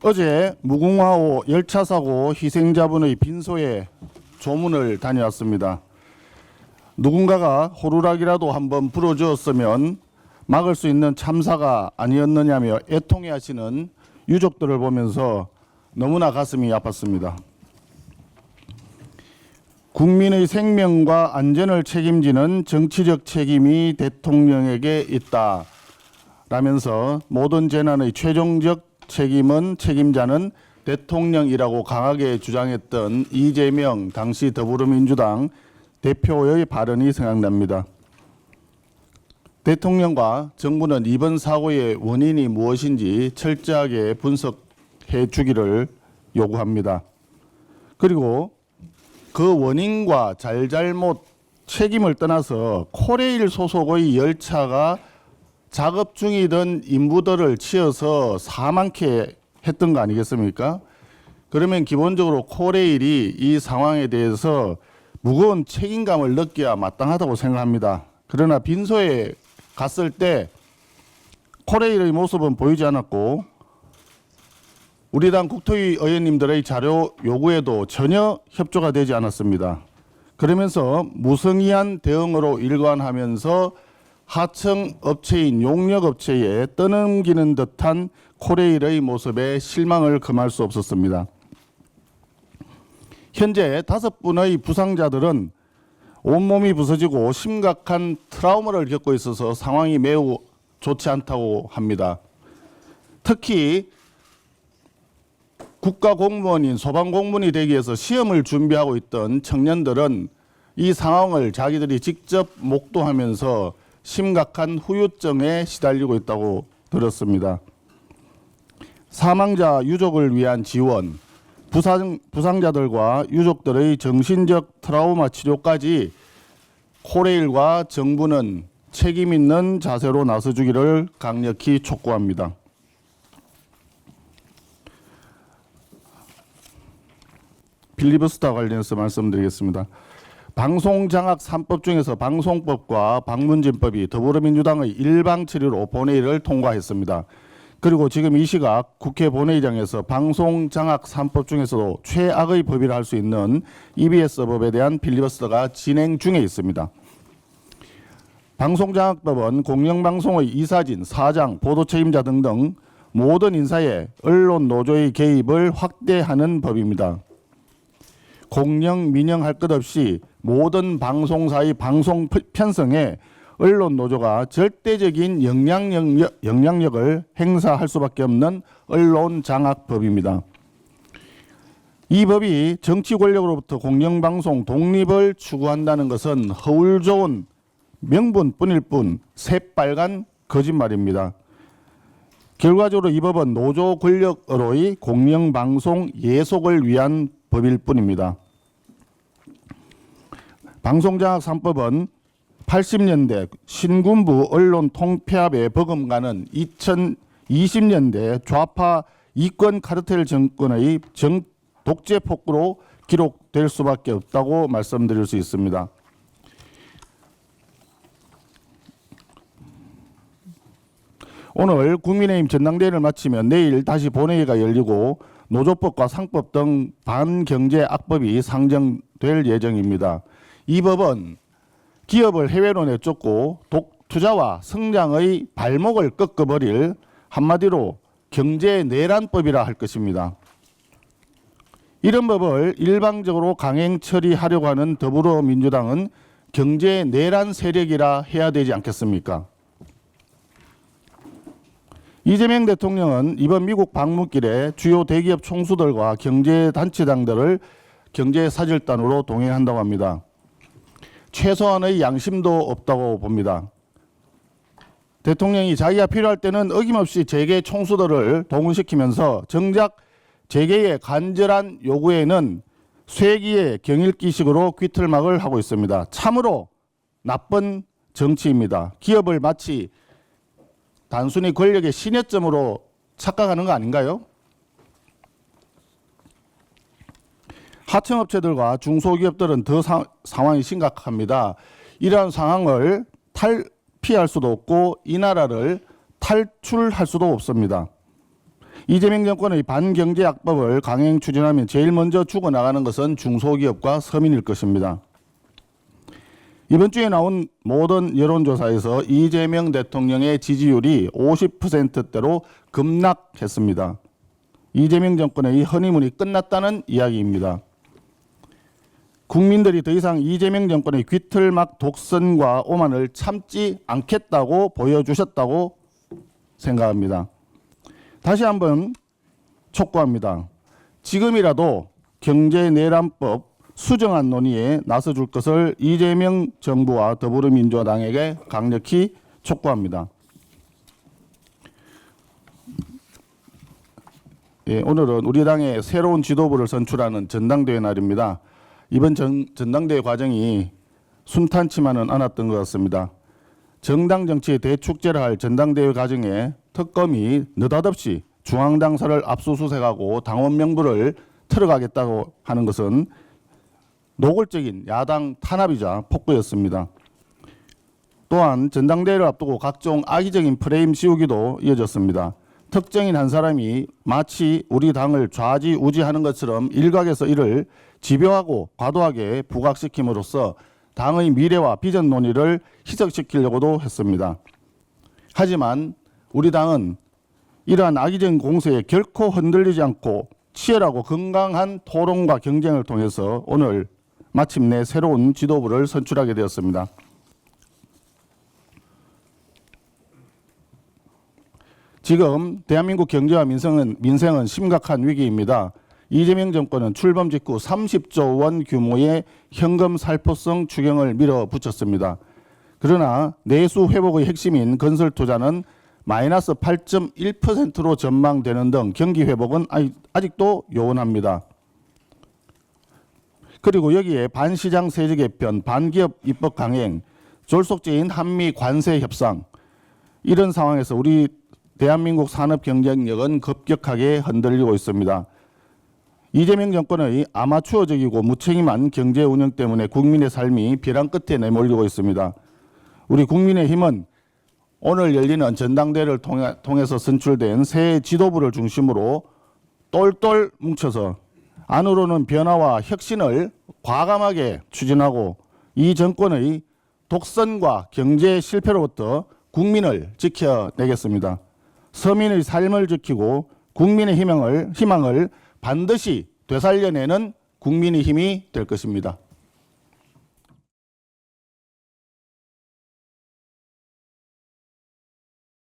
어제 무궁화호 열차 사고 희생자분의 빈소에 조문을 다녀왔습니다. 누군가가 호루라기라도 한번 불어주었으면 막을 수 있는 참사가 아니었느냐며 애통해하시는 유족들을 보면서 너무나 가슴이 아팠습니다. 국민의 생명과 안전을 책임지는 정치적 책임이 대통령에게 있다 라면서 모든 재난의 최종적 책임자는 대통령이라고 강하게 주장했던 이재명 당시 더불어민주당 대표의 발언이 생각납니다. 대통령과 정부는 이번 사고의 원인이 무엇인지 철저하게 분석해 주기를 요구합니다. 그리고 그 원인과 잘잘못 책임을 떠나서 코레일 소속의 열차가 작업 중이던 인부들을 치어서 사망케 했던 거 아니겠습니까? 그러면 기본적으로 코레일이 이 상황에 대해서 무거운 책임감을 느껴야 마땅하다고 생각합니다. 그러나 빈소에 갔을 때 코레일의 모습은 보이지 않았고 우리 당 국토위 의원님들의 자료 요구에도 전혀 협조가 되지 않았습니다. 그러면서 무성의한 대응으로 일관하면서 하청 업체인 용역업체에 떠넘기는 듯한 코레일의 모습에 실망을 금할 수 없었습니다. 현재 5분의 부상자들은 온몸이 부서지고 심각한 트라우마를 겪고 있어서 상황이 매우 좋지 않다고 합니다. 특히 국가공무원인 소방공무원이 되기 위해서 시험을 준비하고 있던 청년들은 이 상황을 자기들이 직접 목도하면서 심각한 후유증에 시달리고 있다고 들었습니다. 사망자 유족을 위한 지원, 부상자들과 유족들의 정신적 트라우마 치료까지 코레일과 정부는 책임 있는 자세로 나서주기를 강력히 촉구합니다. 필리버스터 관련해서 말씀드리겠습니다. 방송장악 3법 중에서 방송법과 방문진법이 더불어민주당의 일방 처리로 본회의를 통과했습니다. 그리고 지금 이 시각 국회 본회의장에서 방송장악 3법 중에서도 최악의 법이라 할 수 있는 EBS법에 대한 필리버스터가 진행 중에 있습니다. 방송장악법은 공영방송의 이사진, 사장, 보도책임자 등등 모든 인사에 언론 노조의 개입을 확대하는 법입니다. 공영, 민영 할 것 없이 모든 방송사의 방송 편성에 언론 노조가 절대적인 영향력을 행사할 수밖에 없는 언론장악법입니다. 이 법이 정치 권력으로부터 공영방송 독립을 추구한다는 것은 허울 좋은 명분뿐일 뿐 새빨간 거짓말입니다. 결과적으로 이 법은 노조 권력으로의 공영방송 예속을 위한 법일 뿐입니다. 방송장악 3법은 80년대 신군부 언론 통폐합에 버금가는 2020년대 좌파 이권 카르텔 정권의 독재 폭구로 기록될 수밖에 없다고 말씀드릴 수 있습니다. 오늘 국민의힘 전당대회를 마치면 내일 다시 본회의가 열리고 노조법과 상법 등 반경제 악법이 상정될 예정입니다. 이 법은 기업을 해외로 내쫓고 투자와 성장의 발목을 꺾어버릴 한마디로 경제 내란법이라 할 것입니다. 이런 법을 일방적으로 강행 처리하려고 하는 더불어민주당은 경제 내란 세력이라 해야 되지 않겠습니까? 이재명 대통령은 이번 미국 방문길에 주요 대기업 총수들과 경제단체장들을 경제사절단으로 동행한다고 합니다. 최소한의 양심도 없다고 봅니다. 대통령이 자기가 필요할 때는 어김없이 재계 총수들을 동원시키면서 정작 재계의 간절한 요구에는 쇠기의 경일기식으로 귀틀막을 하고 있습니다. 참으로 나쁜 정치입니다. 기업을 마치 단순히 권력의 신여점으로 착각하는 거 아닌가요? 하청업체들과 중소기업들은 더 상황이 심각합니다. 이러한 상황을 피할 수도 없고 이 나라를 탈출할 수도 없습니다. 이재명 정권의 반경제 악법을 강행 추진하면 제일 먼저 죽어나가는 것은 중소기업과 서민일 것입니다. 이번 주에 나온 모든 여론조사에서 이재명 대통령의 지지율이 50%대로 급락했습니다. 이재명 정권의 허니문이 끝났다는 이야기입니다. 국민들이 더 이상 이재명 정권의 귀틀막 독선과 오만을 참지 않겠다고 보여주셨다고 생각합니다. 다시 한번 촉구합니다. 지금이라도 경제내란법 수정안 논의에 나서줄 것을 이재명 정부와 더불어민주당에게 강력히 촉구합니다. 예, 오늘은 우리 당의 새로운 지도부를 선출하는 전당대회 날입니다. 이번 전당대회 과정이 순탄치만은 않았던 것 같습니다. 정당 정치의 대축제를 할 전당대회 과정에 특검이 느닷없이 중앙당사를 압수수색하고 당원 명부를 틀어가겠다고 하는 것은 노골적인 야당 탄압이자 폭거였습니다. 또한 전당대회를 앞두고 각종 악의적인 프레임 씌우기도 이어졌습니다. 특정인 한 사람이 마치 우리 당을 좌지우지하는 것처럼 일각에서 이를 집요하고 과도하게 부각시킴으로써 당의 미래와 비전 논의를 희석시키려고도 했습니다. 하지만 우리 당은 이러한 악의적인 공세에 결코 흔들리지 않고 치열하고 건강한 토론과 경쟁을 통해서 오늘 마침내 새로운 지도부를 선출하게 되었습니다. 지금 대한민국 경제와 민생은 심각한 위기입니다. 이재명 정권은 출범 직후 30조 원 규모의 현금 살포성 추경을 밀어붙였습니다. 그러나 내수 회복의 핵심인 건설 투자는 마이너스 8.1%로 전망되는 등 경기 회복은 아직도 요원합니다. 그리고 여기에 반시장 세제 개편, 반기업 입법 강행, 졸속제인 한미 관세 협상, 이런 상황에서 우리 대한민국 산업 경쟁력은 급격하게 흔들리고 있습니다. 이재명 정권의 아마추어적이고 무책임한 경제 운영 때문에 국민의 삶이 벼랑 끝에 내몰리고 있습니다. 우리 국민의힘은 오늘 열리는 전당대회를 통해서 선출된 새 지도부를 중심으로 똘똘 뭉쳐서 안으로는 변화와 혁신을 과감하게 추진하고 이 정권의 독선과 경제 실패로부터 국민을 지켜내겠습니다. 서민의 삶을 지키고 국민의 희망을 반드시 되살려내는 국민의 힘이 될 것입니다.